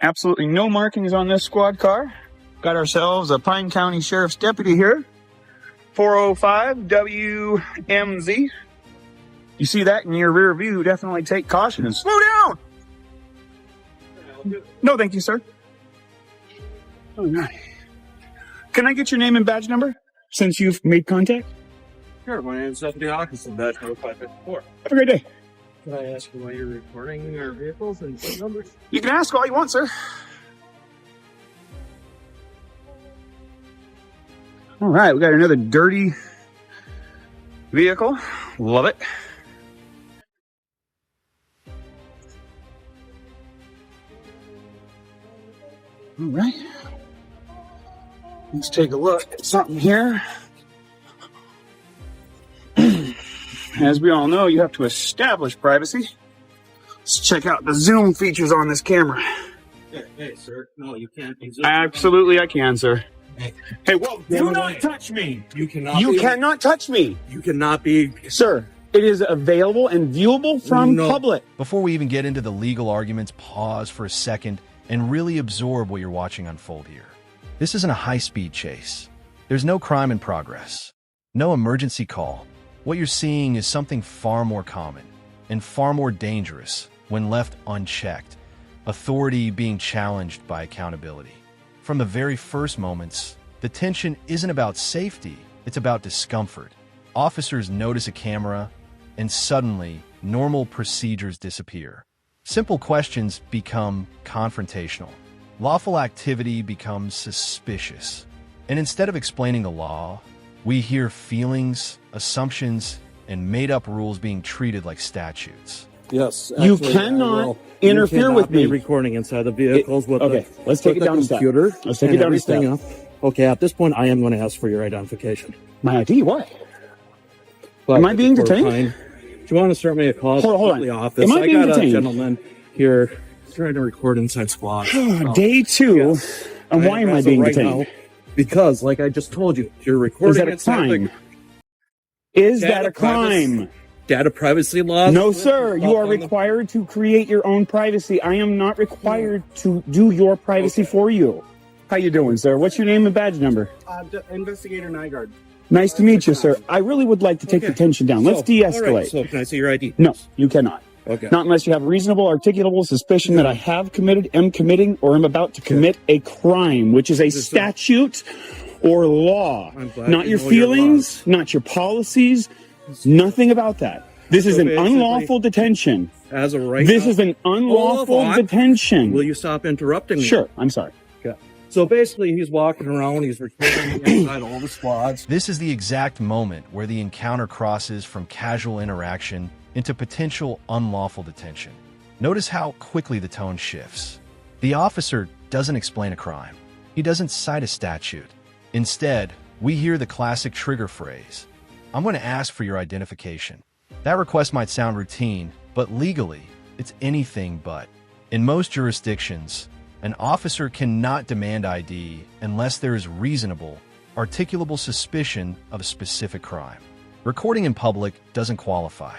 Absolutely no markings on this squad car. Got ourselves a Pine County Sheriff's Deputy here. 405 WMZ. You see that in your rear view, definitely take caution and slow down. No, thank you, sir. All right. Can I get your name and badge number since you've made contact? Sure, my name is De-Escalates, badge number 554. Have a great day. Can I ask you why you're recording our vehicles and phone numbers? You can ask all you want, sir. All right, we got another dirty vehicle. Love it. All right. Let's take a look at something here. As we all know, you have to establish privacy. Let's check out the zoom features on this camera. Hey, sir. No, you can't. Absolutely, I can, sir. Hey, well, Do not touch me. You cannot. You cannot touch me. You cannot be. Sir, it is available and viewable from public. Before we even get into the legal arguments, pause for a second and really absorb what you're watching unfold here. This isn't a high-speed chase. There's no crime in progress, no emergency call. What you're seeing is something far more common and far more dangerous when left unchecked, authority being challenged by accountability. From the very first moments, the tension isn't about safety, it's about discomfort. Officers notice a camera, and suddenly, normal procedures disappear. Simple questions become confrontational. Lawful activity becomes suspicious. And instead of explaining the law, we hear feelings, assumptions, and made-up rules being treated like statutes. Yes. You actually, cannot interfere with me. Recording inside the vehicles with okay, let's take it down a step. Let's take it down a step. Okay, at this point, I am going to ask for your identification. My ID? Why? Am I being detained? Do you want to start me a call? Hold on. The office. Am I being got detained? A gentleman here trying to record inside squad. Day 2. Yes. And why am I being detained? Now, because, like I just told you, you're recording. Is that a crime? Is that a crime? Data privacy laws? No, sir. You are required to create your own privacy. I am not required to do your privacy for you. How you doing, sir? What's your name and badge number? Investigator Nygaard. Nice to meet you, sir. I really would like to take the tension down. Let's de-escalate. Right. So can I see your ID? No, you cannot. Okay. Not unless you have reasonable, articulable suspicion that I have committed, am committing, or am about to commit a crime, which is a statute or law. Not your feelings, not your policies, nothing about that. This is an unlawful detention. As a right. This is an unlawful detention. Will you stop interrupting me? Sure, I'm sorry. Okay. So basically, he's walking around, he's recording inside all the squads. This is the exact moment where the encounter crosses from casual interaction into potential unlawful detention. Notice how quickly the tone shifts. The officer doesn't explain a crime. He doesn't cite a statute. Instead, we hear the classic trigger phrase, "I'm going to ask for your identification." That request might sound routine, but legally, it's anything but. In most jurisdictions, an officer cannot demand ID unless there is reasonable, articulable suspicion of a specific crime. Recording in public doesn't qualify.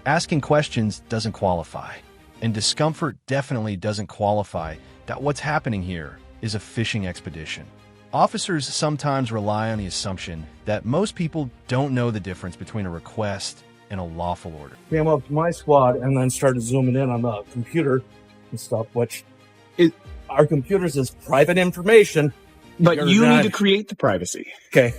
Asking questions doesn't qualify. And discomfort definitely doesn't qualify that what's happening here is a fishing expedition. Officers sometimes rely on the assumption that most people don't know the difference between a request and a lawful order. Came up to my squad and then started zooming in on the computer and stuff, which is, our computers is private information. But you need to create the privacy. Okay.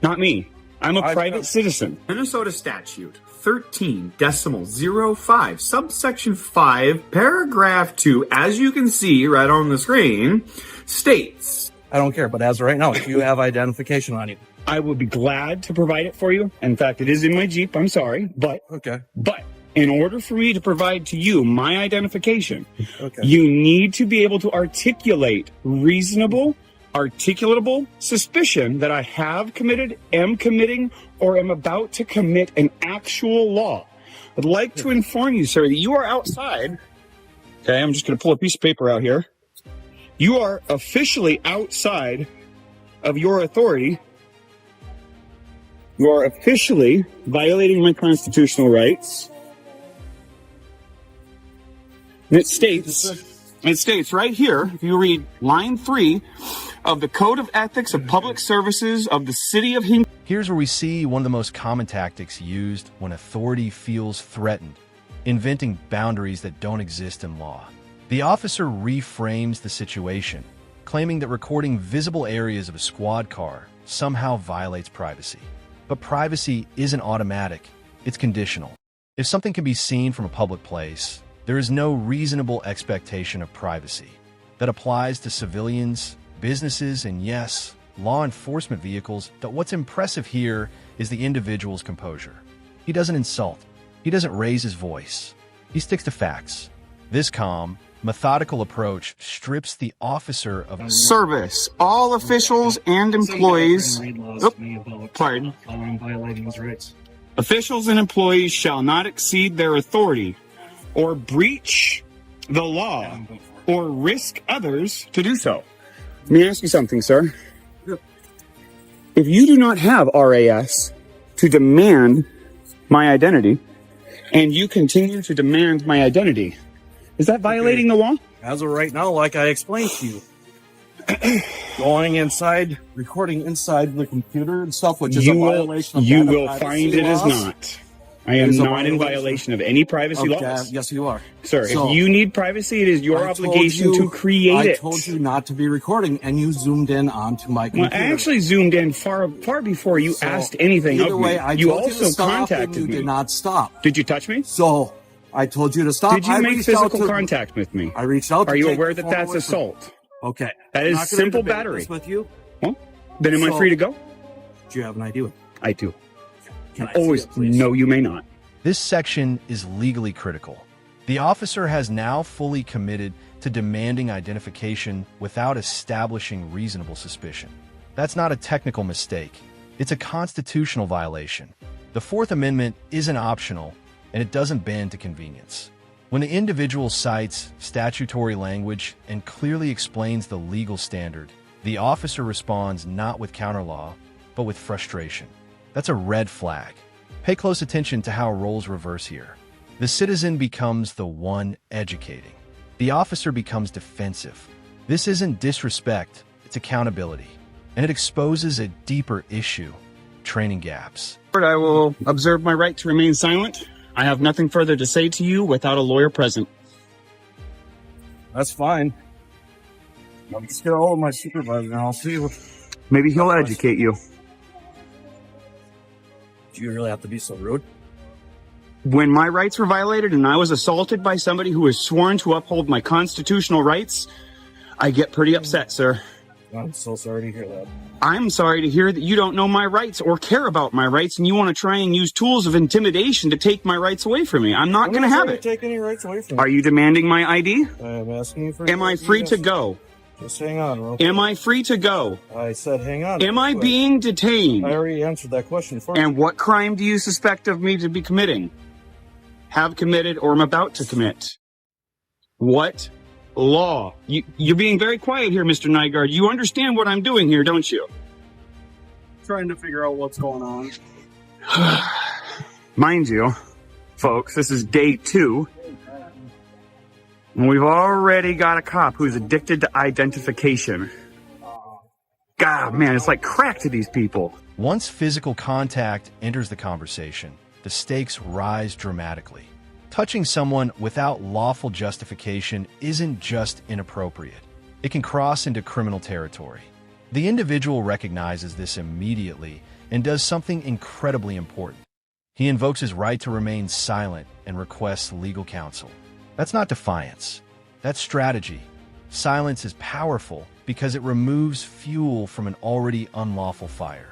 Not me. I'm a private citizen. Minnesota statute 13.05, subsection 5, paragraph 2, as you can see right on the screen, states. I don't care, but as of right now, if you have identification on you. I would be glad to provide it for you. In fact, it is in my Jeep. I'm sorry, but in order for me to provide to you my identification, you need to be able to articulate reasonable, articulatable suspicion that I have committed, am committing, or am about to commit an actual law. I'd like to inform you, sir, that you are outside. Okay, I'm just going to pull a piece of paper out here. You are officially outside of your authority. You are officially violating my constitutional rights. And it states It states right here, if you read line 3 of the Code of Ethics of Public Services of the City of Hingham. Here's where we see one of the most common tactics used when authority feels threatened, inventing boundaries that don't exist in law. The officer reframes the situation, claiming that recording visible areas of a squad car somehow violates privacy. But privacy isn't automatic, it's conditional. If something can be seen from a public place, there is no reasonable expectation of privacy. That applies to civilians, businesses, and yes, law enforcement vehicles. But what's impressive here is the individual's composure. He doesn't insult. He doesn't raise his voice. He sticks to facts. This calm, methodical approach strips the officer of Service. All officials and employees. Pardon. Violating his rights. Officials and employees shall not exceed their authority or breach the law or risk others to do so. Let me ask you something, sir. If you do not have RAS to demand my identity, and you continue to demand my identity, is that violating the law? As of right now, like I explained to you, going inside, recording inside the computer and stuff, which is a violation of You data will privacy find it is laws. not. I am It is a not in violation. violation of any privacy laws. Yes, you are. Sir, So, if you need privacy, it is your I told obligation you- to create it. I told you not to be recording, and you zoomed in onto my Well, computer. I actually zoomed in far before you So, asked anything either of way, me. I You told also to stop, contacted and you me. did not stop. Did you touch me? So I told you to stop. Did you I make reached out physical to- contact with me? I reached out. To Are you take aware the that phone that's away from- assault? Okay. That I'm is not gonna simple debate battery. this with you. Well, then am I So- free to go? Do you have an idea? I do. Can I see Always. it, please? No, you may not. This section is legally critical. The officer has now fully committed to demanding identification without establishing reasonable suspicion. That's not a technical mistake. It's a constitutional violation. The Fourth Amendment isn't optional, and it doesn't bend to convenience. When the individual cites statutory language and clearly explains the legal standard, the officer responds not with counterlaw, but with frustration. That's a red flag. Pay close attention to how roles reverse here. The citizen becomes the one educating. The officer becomes defensive. This isn't disrespect, it's accountability. And it exposes a deeper issue, training gaps. I will observe my right to remain silent. I have nothing further to say to you without a lawyer present. That's fine. I'm just gonna hold my supervisor, and I'll see what. Maybe he'll educate you. Do you really have to be so rude? When my rights were violated and I was assaulted by somebody who was sworn to uphold my constitutional rights, I get pretty upset, sir. I'm so sorry to hear that. I'm sorry to hear that you don't know my rights or care about my rights and you want to try and use tools of intimidation to take my rights away from me. I'm not going to have it. Take any rights away from Are you demanding my ID? I'm asking you for. Am I free to go? Just hang on, real Am I free to go? I said hang on. Am I being detained? I already answered that question for you. And what crime do you suspect of me to be committing? Have committed or am about to commit? What law? You're being very quiet here, Mr. Nygaard. You understand what I'm doing here, don't you? Trying to figure out what's going on. Mind you, folks, this is day 2. And we've already got a cop who's addicted to identification. God, man, it's like crack to these people. Once physical contact enters the conversation, the stakes rise dramatically. Touching someone without lawful justification isn't just inappropriate. It can cross into criminal territory. The individual recognizes this immediately and does something incredibly important. He invokes his right to remain silent and requests legal counsel. That's not defiance. That's strategy. Silence is powerful because it removes fuel from an already unlawful fire.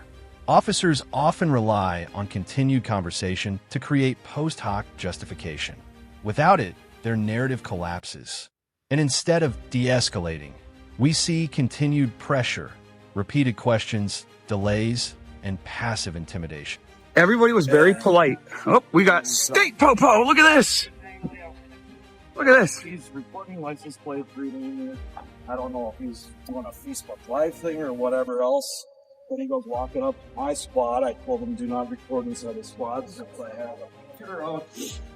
Officers often rely on continued conversation to create post hoc justification. Without it, their narrative collapses. And instead of de-escalating, we see continued pressure, repeated questions, delays, and passive intimidation. Everybody was very polite. Oh, we got State Popo. Look at this. Look at this. He's reporting license plate reading. I don't know if he's doing a Facebook Live thing or whatever else. Then he goes walking up to my squad. I told him do not record inside the squad since I have a computer out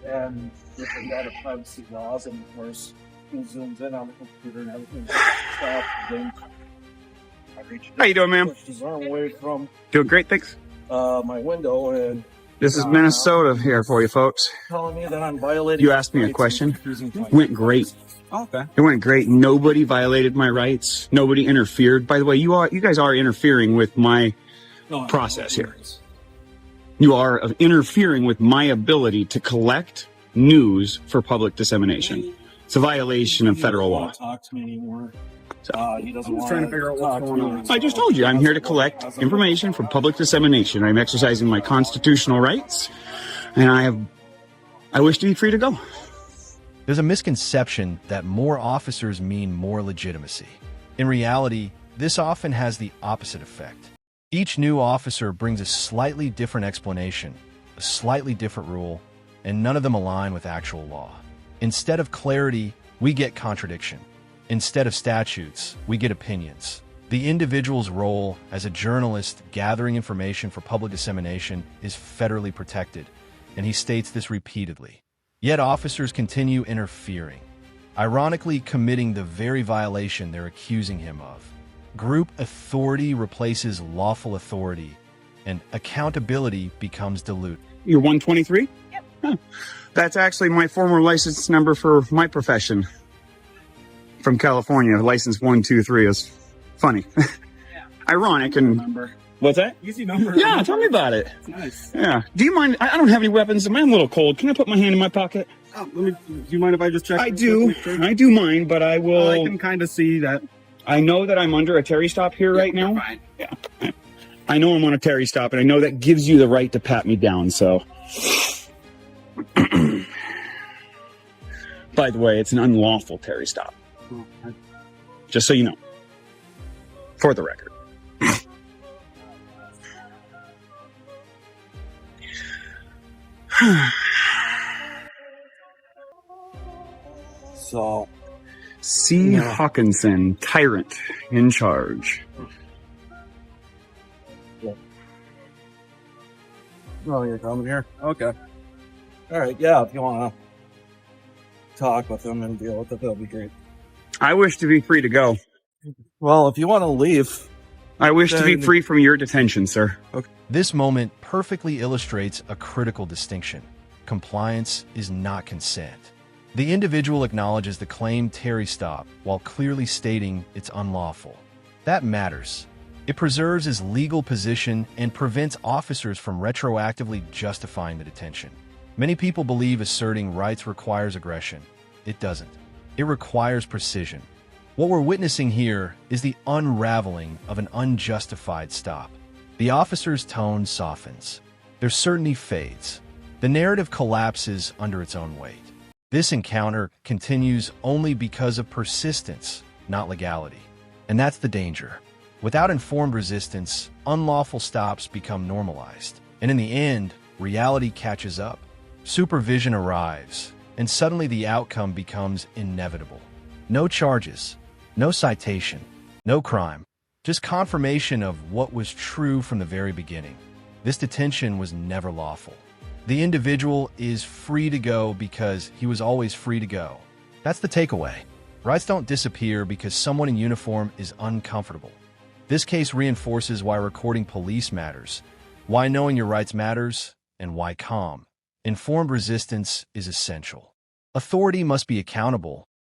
and with the data privacy laws. And of course, everything zooms in on the computer and everything stops. Then I reached How you doing, ma'am? pushed his arm away from Doing great, thanks. my window and This is Minnesota here for you folks. telling me that I'm violating. You asked me a rights question. and confusing my Went great. Okay. It went great. Nobody violated my rights. Nobody interfered. By the way, you guys are interfering with my process here. You are interfering with my ability to collect news for public dissemination. It's a violation of federal law. He doesn't want to talk to me anymore. He doesn't want trying to figure out what's going on. I just told you, I'm here to collect information for public dissemination. I'm exercising my constitutional rights, and I wish to be free to go. There's a misconception that more officers mean more legitimacy. In reality, this often has the opposite effect. Each new officer brings a slightly different explanation, a slightly different rule, and none of them align with actual law. Instead of clarity, we get contradiction. Instead of statutes, we get opinions. The individual's role as a journalist gathering information for public dissemination is federally protected, and he states this repeatedly. Yet officers continue interfering, ironically committing the very violation they're accusing him of. Group authority replaces lawful authority, and accountability becomes dilute. You're 123? Yep. Huh. That's actually my former license number for my profession. From California, license 123 is funny. Yeah. Ironic and... Number. What's that? Easy number. Yeah, tell me about it. Nice. Yeah. Do you mind? I don't have any weapons. I'm a little cold. Can I put my hand in my pocket? Do you mind if I just check? I do. I do mind, but I will... I can kind of see that. I know that I'm under a Terry stop here right now. Fine. Yeah. I know I'm on a Terry stop, and I know that gives you the right to pat me down, so... By the way, it's an unlawful Terry stop. Just so you know. For the record. So, C. Hawkinson, tyrant, in charge. oh, you're coming here? Okay. All right, yeah, if you want to talk with them and deal with it, that'll be great. I wish to be free to go. Well, if you want to leave... I wish to be free from your detention, sir. Okay. This moment perfectly illustrates a critical distinction. Compliance is not consent. The individual acknowledges the claimed Terry stop while clearly stating it's unlawful. That matters. It preserves his legal position and prevents officers from retroactively justifying the detention. Many people believe asserting rights requires aggression. It doesn't. It requires precision. What we're witnessing here is the unraveling of an unjustified stop. The officer's tone softens. Their certainty fades. The narrative collapses under its own weight. This encounter continues only because of persistence, not legality. And that's the danger. Without informed resistance, unlawful stops become normalized. And in the end, reality catches up. Supervision arrives, and suddenly the outcome becomes inevitable. No charges, no citation, no crime, just confirmation of what was true from the very beginning. This detention was never lawful. The individual is free to go because he was always free to go. That's the takeaway. Rights don't disappear because someone in uniform is uncomfortable. This case reinforces why recording police matters, why knowing your rights matters, and why calm, informed resistance is essential. Authority must be accountable,